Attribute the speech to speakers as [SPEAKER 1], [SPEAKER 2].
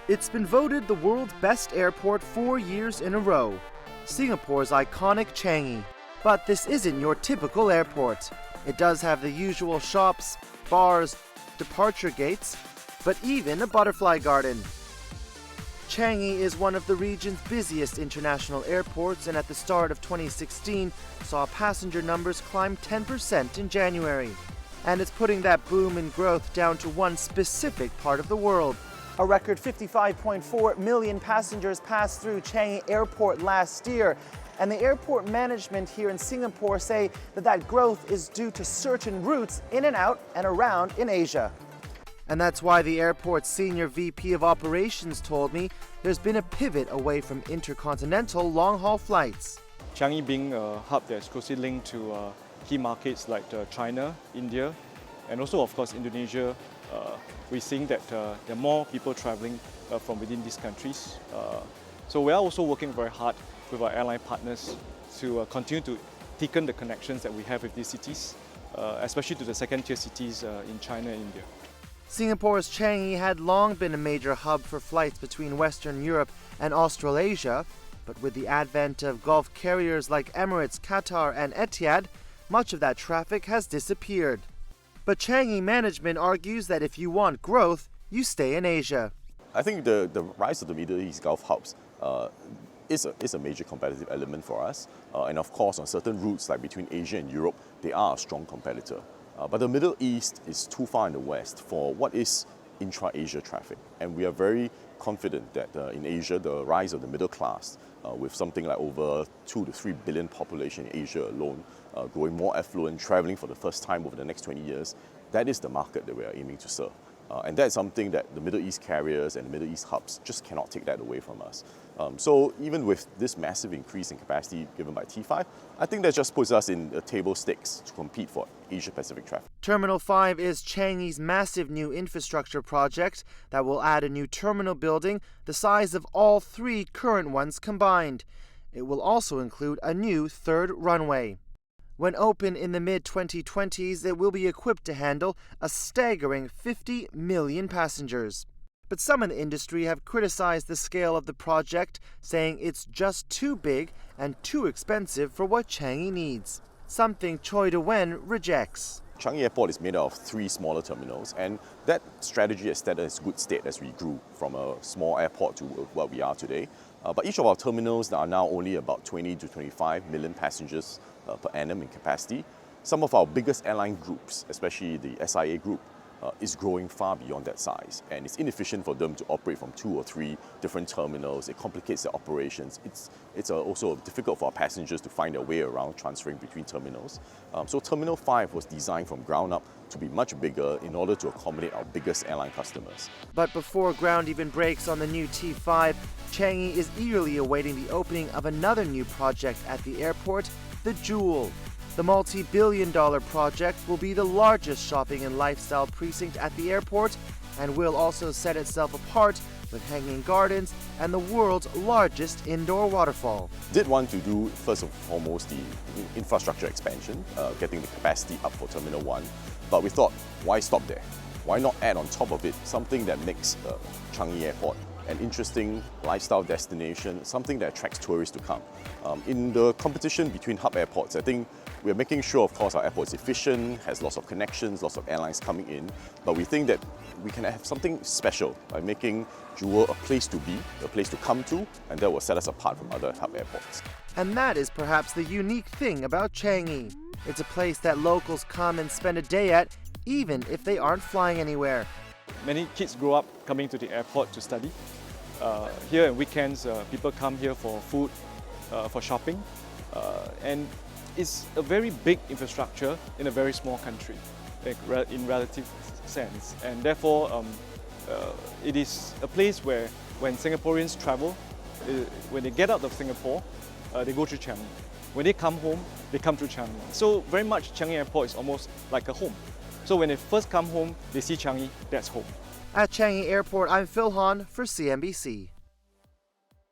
[SPEAKER 1] It's been voted the world's best airport 4 years in a row, Singapore's iconic Changi. But this isn't your typical airport. It does have the usual shops, bars, departure gates, but even a butterfly garden. Changi is one of the region's busiest international airports, and at the start of 2016 saw passenger numbers climb 10% in January. And it's putting that boom in growth down to one specific part of the world. A record 55.4 million passengers passed through Changi Airport last year. And the airport management here in Singapore say that growth is due to certain routes in and out and around in Asia. And that's why the airport's senior VP of operations told me there's been a pivot away from intercontinental long-haul flights.
[SPEAKER 2] Changi being a hub that's closely linked to key markets like China, India, and also of course Indonesia, we're seeing that there are more people traveling from within these countries. So we are also working very hard with our airline partners to continue to thicken the connections that we have with these cities, especially to the second-tier cities in China and India.
[SPEAKER 1] Singapore's Changi had long been a major hub for flights between Western Europe and Australasia, but with the advent of Gulf carriers like Emirates, Qatar and Etihad, much of that traffic has disappeared. But Changi management argues that if you want growth, you stay in Asia.
[SPEAKER 3] I think the rise of the Middle East Gulf hubs is a major competitive element for us. And of course, on certain routes like between Asia and Europe, they are a strong competitor. But the Middle East is too far in the west for what is intra-Asia traffic. And we are very confident that in Asia, the rise of the middle class, with something like over 2 to 3 billion population in Asia alone, growing more affluent, traveling for the first time over the next 20 years, that is the market that we are aiming to serve. And that's something that the Middle East carriers and the Middle East hubs just cannot take that away from us. So even with this massive increase in capacity given by T5, I think that just puts us in table stakes to compete for Asia-Pacific traffic.
[SPEAKER 1] Terminal 5 is Changi's massive new infrastructure project that will add a new terminal building the size of all 3 current ones combined. It will also include a new third runway. When open in the mid-2020s, it will be equipped to handle a staggering 50 million passengers. But some in the industry have criticized the scale of the project, saying it's just too big and too expensive for what Changi needs, something Choi De-wen rejects.
[SPEAKER 3] Changi Airport is made out of 3 smaller terminals, and that strategy has stayed in good state as we grew from a small airport to what we are today. But each of our terminals are now only about 20 to 25 million passengers per annum in capacity. Some of our biggest airline groups, especially the SIA group, is growing far beyond that size, and it's inefficient for them to operate from 2 or 3 different terminals. It complicates their operations. It's also difficult for our passengers to find their way around transferring between terminals. So Terminal 5 was designed from ground up to be much bigger in order to accommodate our biggest airline customers.
[SPEAKER 1] But before ground even breaks on the new T5, Changi is eagerly awaiting the opening of another new project at the airport, the Jewel. The multi-billion-dollar project will be the largest shopping and lifestyle precinct at the airport and will also set itself apart with hanging gardens and the world's largest indoor waterfall.
[SPEAKER 3] Did want to do, first and foremost, the infrastructure expansion, getting the capacity up for Terminal 1. But we thought, why stop there? Why not add on top of it something that makes Changi Airport an interesting lifestyle destination, something that attracts tourists to come. In the competition between hub airports, I think we're making sure, of course, our airport is efficient, has lots of connections, lots of airlines coming in, but we think that we can have something special by making Jewel a place to be, a place to come to, and that will set us apart from other hub airports.
[SPEAKER 1] And that is perhaps the unique thing about Changi. It's a place that locals come and spend a day at, even if they aren't flying anywhere.
[SPEAKER 2] Many kids grow up coming to the airport to study. Here on weekends, people come here for food, for shopping, and it's a very big infrastructure in a very small country, in relative sense. And therefore, it is a place where when Singaporeans travel, when they get out of Singapore, they go to Changi. When they come home, they come to Changi. So very much Changi Airport is almost like a home. So when they first come home, they see Changi, that's home.
[SPEAKER 1] At Changi Airport, I'm Phil Han for CNBC.